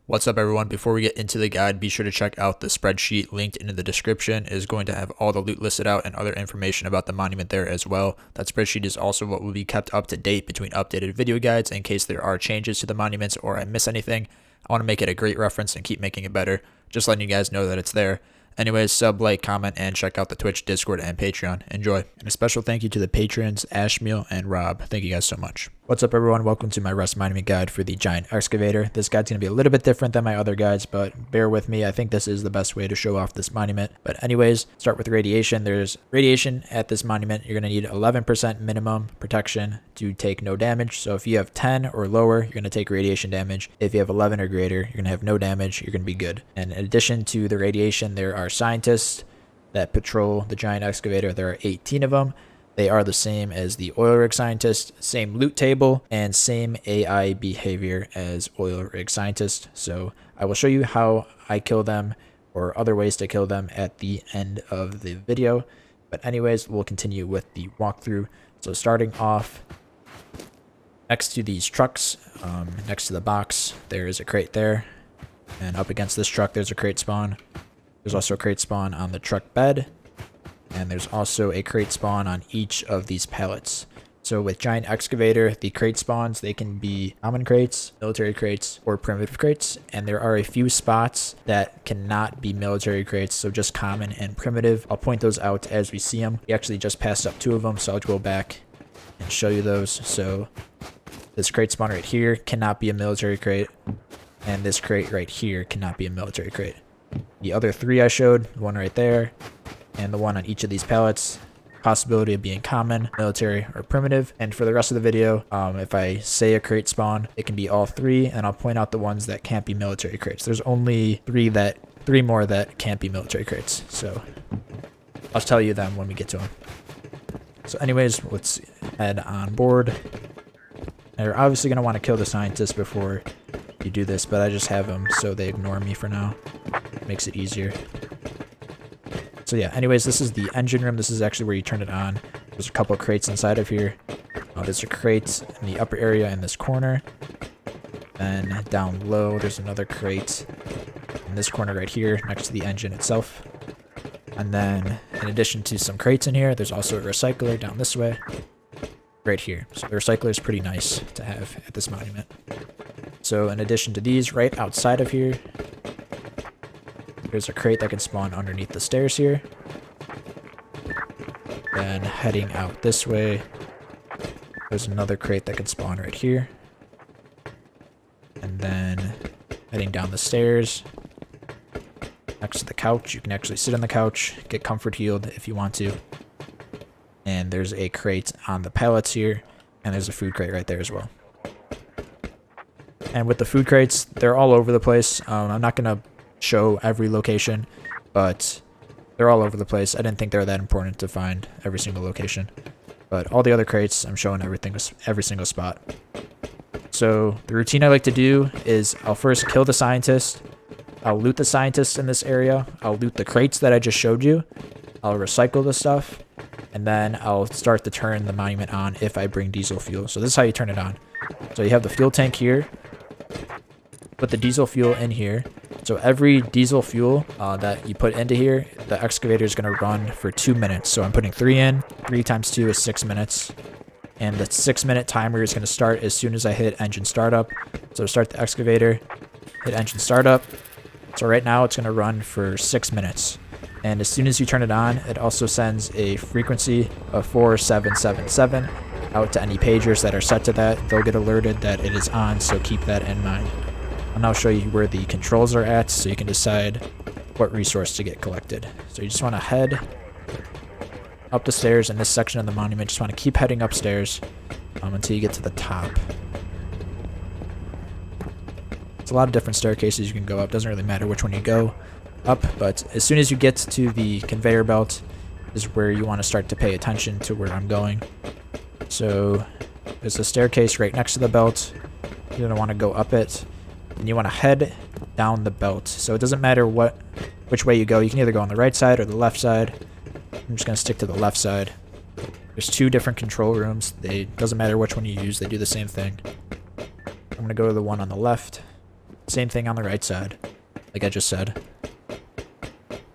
What's up, everyone? Before we get into the guide, be sure to check out the spreadsheet linked in the description. It is going to have all the loot listed out and other information about the monument there as well. That spreadsheet is also what will be kept up to date between updated video guides in case there are changes to the monuments or I miss anything. I want to make it a great reference and keep making it better. Just letting you guys know that it's there. Anyways, sub, like, comment, and check out the Twitch, Discord, and Patreon. Enjoy. And a special thank you to the patrons, Ashmeal and Rob. Thank you guys so much. What's up, everyone? Welcome to my Rust Monument guide for the Giant Excavator. This guide's going to be a little bit different than my other guides, but bear with me. I think this is the best way to show off this monument. But anyways, start with radiation. There's radiation at this monument. You're going to need 11% minimum protection to take no damage. So if you have 10 or lower, you're going to take radiation damage. If you have 11 or greater, you're going to have no damage. You're going to be good. And in addition to the radiation, there are scientists that patrol the Giant Excavator. There are 18 of them. They are the same as the oil rig scientist, same loot table, and same AI behavior as oil rig scientist. So I will show you how I kill them or other ways to kill them at the end of the video. But anyways, we'll continue with the walkthrough. So starting off next to these trucks, next to the box, there is a crate there. And up against this truck, there's a crate spawn. There's also a crate spawn on the truck bed. And there's also a crate spawn on each of these pallets. So with Giant Excavator, the crate spawns, they can be common crates, military crates, or primitive crates. And there are a few spots that cannot be military crates, so just common and primitive. I'll point those out as we see them. We actually just passed up 2 of them, so I'll go back and show you those. So this crate spawn right here cannot be a military crate. And this crate right here cannot be a military crate. The other 3 I showed, the one right there, and the one on each of these pallets, possibility of being common, military, or primitive. And for the rest of the video, if I say a crate spawn, it can be all 3, and I'll point out the ones that can't be military crates. There's only 3 more that can't be military crates, so I'll tell you them when we get to them. So anyways, let's head on board. And you're obviously going to want to kill the scientist before you do this, but I just have them so they ignore me for now. Makes it easier. So yeah, anyways, this is the engine room. This is actually where you turn it on. There's a couple crates inside of here. There's a crate in the upper area in this corner. Then down low, there's another crate in this corner right here next to the engine itself. And then in addition to some crates in here, there's also a recycler down this way right here. So the recycler is pretty nice to have at this monument. So in addition to these, right outside of here, there's a crate that can spawn underneath the stairs here. Then heading out this way, there's another crate that can spawn right here. And then heading down the stairs, next to the couch, you can actually sit on the couch, get comfort healed if you want to. And there's a crate on the pallets here, and there's a food crate right there as well. And with the food crates, they're all over the place. I'm not going to show every location, but they're all over the place. I didn't think they were that important to find every single location, but all the other crates, I'm showing everything, every single spot. So the routine I like to do is I'll first kill the scientist. I'll loot the scientist in this area. I'll loot the crates that I just showed you. I'll recycle the stuff, and then I'll start to turn the monument on if I bring diesel fuel. So this is how you turn it on. So you have the fuel tank here. Put the diesel fuel in here. So every diesel fuel that you put into here, the excavator is going to run for 2 minutes. So I'm putting 3 in. 3 times 2 is 6 minutes. And the 6-minute timer is going to start as soon as I hit engine startup. So start the excavator, hit engine startup. So right now it's going to run for 6 minutes. And as soon as you turn it on, it also sends a frequency of 4777 out to any pagers that are set to that. They'll get alerted that it is on, so keep that in mind. I'll now show you where the controls are at so you can decide what resource to get collected. So you just want to head up the stairs in this section of the monument. Just want to keep heading upstairs until you get to the top. It's a lot of different staircases you can go up. Doesn't really matter which one you go up, but as soon as you get to the conveyor belt is where you want to start to pay attention to where I'm going. So there's a staircase right next to the belt. You're going to want to go up it. And you want to head down the belt. So it doesn't matter which way you go. You can either go on the right side or the left side. I'm just going to stick to the left side. There's 2 different control rooms. Doesn't matter which one you use. They do the same thing. I'm going to go to the one on the left. Same thing on the right side, like I just said.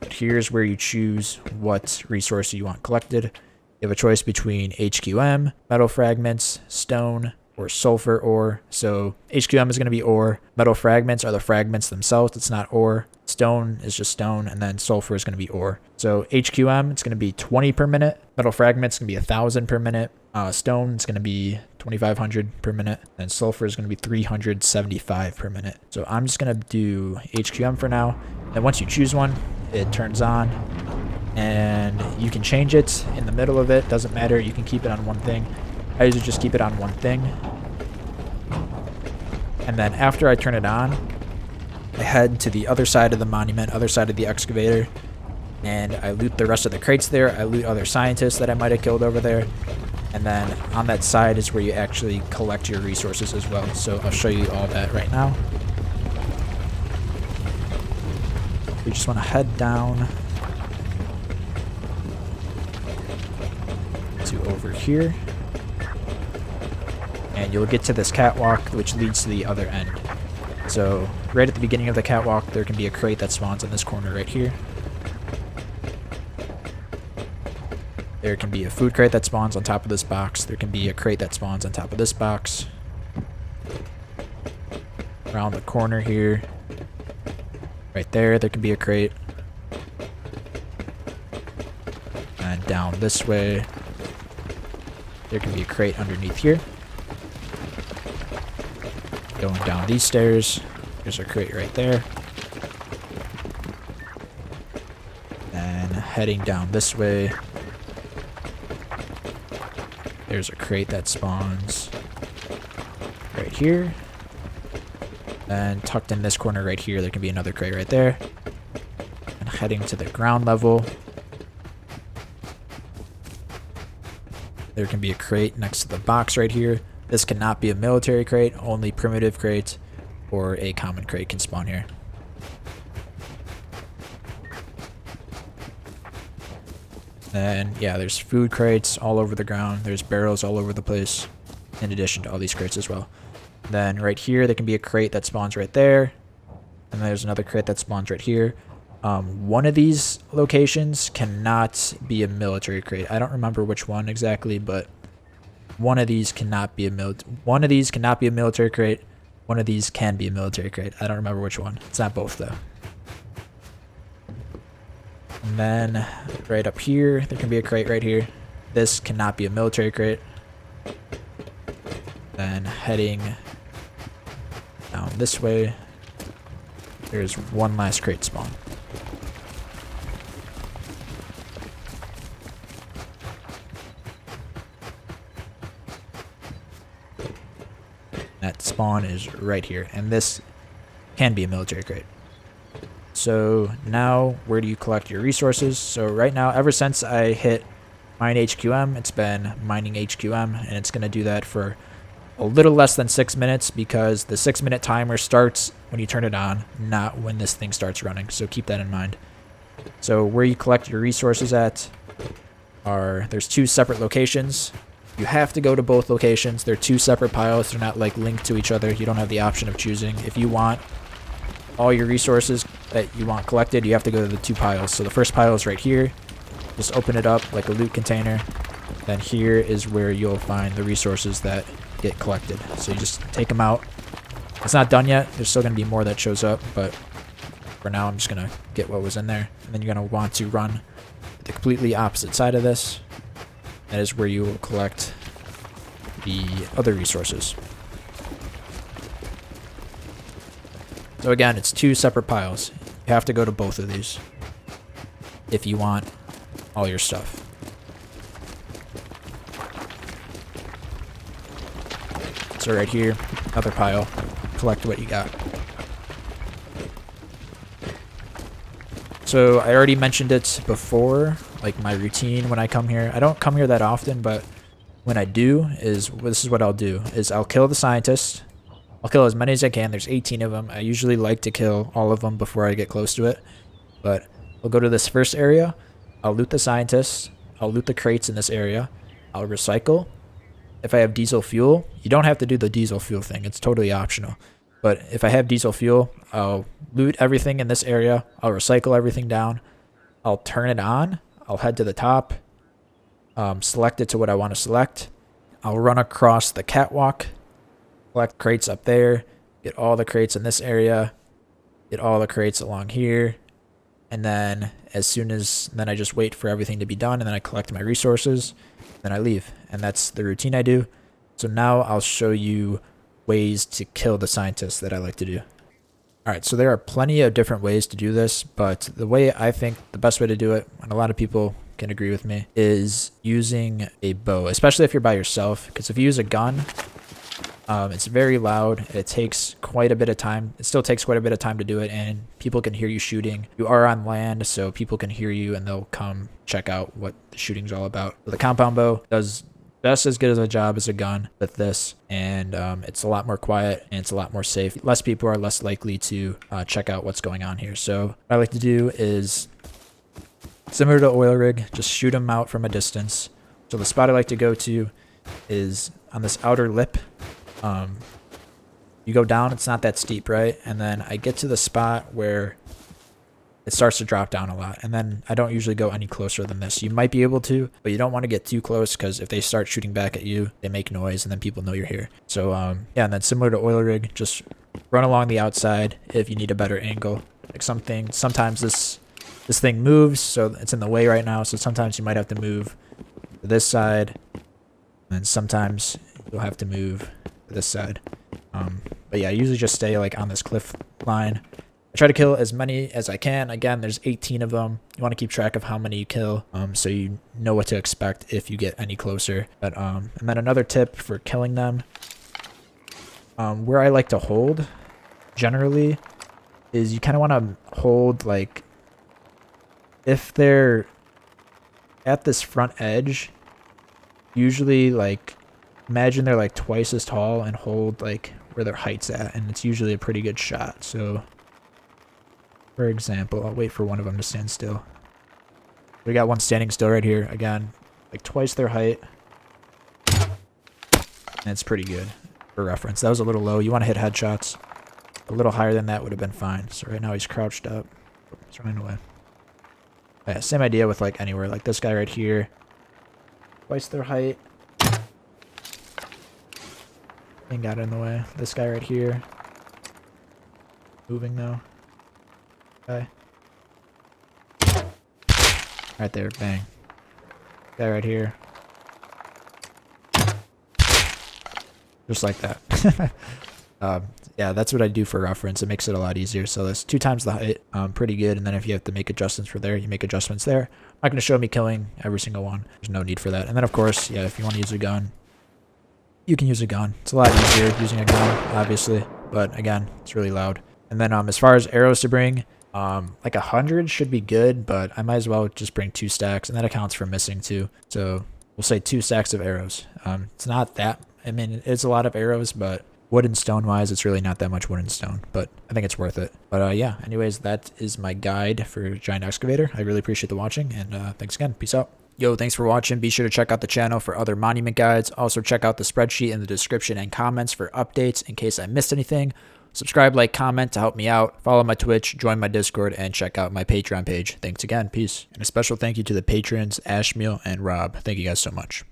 But here's where you choose what resource you want collected. You have a choice between HQM, metal fragments, stone, or sulfur ore. So HQM is going to be ore. Metal fragments are the fragments themselves. It's not ore. Stone is just stone, and then sulfur is going to be ore. So HQM, it's going to be 20 per minute. Metal fragments is going to be 1,000 per minute. Stone is going to be 2,500 per minute, and sulfur is going to be 375 per minute. So I'm just going to do HQM for now. And once you choose one, it turns on, and you can change it in the middle of it. Doesn't matter. You can keep it on one thing. I usually just keep it on one thing. And then after I turn it on, I head to the other side of the monument, other side of the excavator, and I loot the rest of the crates there. I loot other scientists that I might have killed over there. And then on that side is where you actually collect your resources as well. So I'll show you all that right now. We just want to head down to over here. And you'll get to this catwalk, which leads to the other end. So right at the beginning of the catwalk, there can be a crate that spawns in this corner right here. There can be a food crate that spawns on top of this box. There can be a crate that spawns on top of this box. Around the corner here. Right there can be a crate. And down this way, there can be a crate underneath here. Going down these stairs, there's a crate right there. And heading down this way, there's a crate that spawns right here. And tucked in this corner right here, there can be another crate right there. And heading to the ground level, there can be a crate next to the box right here. This cannot be a military crate, only primitive crate or a common crate can spawn here. And yeah, there's food crates all over the ground. There's barrels all over the place, in addition to all these crates as well. Then right here, there can be a crate that spawns right there. And there's another crate that spawns right here. One of these locations cannot be a military crate. I don't remember which one exactly, but one of these cannot be a military crate. One of these can be a military crate. I don't remember which one. It's not both though. And then right up here, there can be a crate right here. This cannot be a military crate. Then heading down this way, there's one last crate spawn. That spawn is right here, and this can be a military crate. So now, where do you collect your resources? So right now, ever since I hit mine HQM, it's been mining HQM, and it's going to do that for a little less than 6 minutes because the 6-minute timer starts when you turn it on, not when this thing starts running. So keep that in mind. So where you collect your resources at there's 2 separate locations. You have to go to both locations. They're 2 separate piles. They're not like linked to each other. You don't have the option of choosing. If you want all your resources that you want collected, you have to go to the 2 piles. So the first pile is right here. Just open it up like a loot container. Then here is where you'll find the resources that get collected. So you just take them out. It's not done yet. There's still going to be more that shows up, but for now I'm just going to get what was in there. And then you're going to want to run the completely opposite side of this. That is where you will collect the other resources. So again, it's 2 separate piles. You have to go to both of these if you want all your stuff. So right here, another pile. Collect what you got. So I already mentioned it before, like my routine when I come here. I don't come here that often, but when I do, this is what I'll do, is I'll kill the scientists. I'll kill as many as I can. There's 18 of them. I usually like to kill all of them before I get close to it. But I'll go to this first area. I'll loot the scientists. I'll loot the crates in this area. I'll recycle. If I have diesel fuel, you don't have to do the diesel fuel thing. It's totally optional. But if I have diesel fuel, I'll loot everything in this area. I'll recycle everything down. I'll turn it on. I'll head to the top. Select it to what I want to select. I'll run across the catwalk. Collect crates up there. Get all the crates in this area. Get all the crates along here. And then then I just wait for everything to be done, and then I collect my resources. Then I leave. And that's the routine I do. So now I'll show you ways to kill the scientists that I like to do. Alright, so there are plenty of different ways to do this, but the way I think the best way to do it, and a lot of people can agree with me, is using a bow, especially if you're by yourself, because if you use a gun, it's very loud. It takes quite a bit of time. It still takes quite a bit of time to do it, and people can hear you shooting. You are on land, so people can hear you, and they'll come check out what the shooting's all about. So the compound bow does just as good as a job as a gun with this, and it's a lot more quiet and it's a lot more safe. Less people are less likely to check out what's going on here. So what I like to do is similar to oil rig, just shoot them out from a distance. So the spot I like to go to is on this outer lip. You go down, it's not that steep, right? And then I get to the spot where it starts to drop down a lot, and then I don't usually go any closer than this. You might be able to, but you don't want to get too close, because if they start shooting back at you, they make noise and then people know you're here. So yeah, and then similar to oil rig, just run along the outside if you need a better angle. Like sometimes this thing moves, so it's in the way right now, so sometimes you might have to move to this side, and sometimes you'll have to move to this side. But yeah, I usually just stay like on this cliff line. I try to kill as many as I can. Again, there's 18 of them. You want to keep track of how many you kill, so you know what to expect if you get any closer. But and then another tip for killing them, where I like to hold, generally, is you kind of want to hold, like, if they're at this front edge, usually, like, imagine they're like twice as tall and hold like where their height's at, and it's usually a pretty good shot. So for example, I'll wait for one of them to stand still. We got one standing still right here. Again, like twice their height. And it's pretty good for reference. That was a little low. You want to hit headshots. A little higher than that would have been fine. So right now he's crouched up. He's running away. Yeah, same idea with like anywhere. Like this guy right here. Twice their height. And got in the way. This guy right here. Moving though. Okay. Right there, bang. Guy right here. Just like that. Yeah, that's what I do for reference. It makes it a lot easier. So that's 2 times the height. Pretty good. And then if you have to make adjustments for there, you make adjustments there. I'm not going to show me killing every single one. There's no need for that. And then of course, yeah, if you want to use a gun, you can use a gun. It's a lot easier using a gun, obviously. But again, it's really loud. And then as far as arrows to bring, like 100 should be good, but I might as well just bring 2 stacks, and that accounts for missing too. So we'll say 2 stacks of arrows. It's not that, I mean, it's a lot of arrows, but wood and stone wise, it's really not that much wood and stone, but I think it's worth it. But yeah, anyways, that is my guide for Giant Excavator. I really appreciate the watching, and thanks again. Peace out. Yo, thanks for watching. Be sure to check out the channel for other monument guides. Also check out the spreadsheet in the description and comments for updates in case I missed anything. Subscribe, like, comment to help me out. Follow my Twitch, join my Discord, and check out my Patreon page. Thanks again. Peace. And a special thank you to the patrons, Ashmeal and Rob. Thank you guys so much.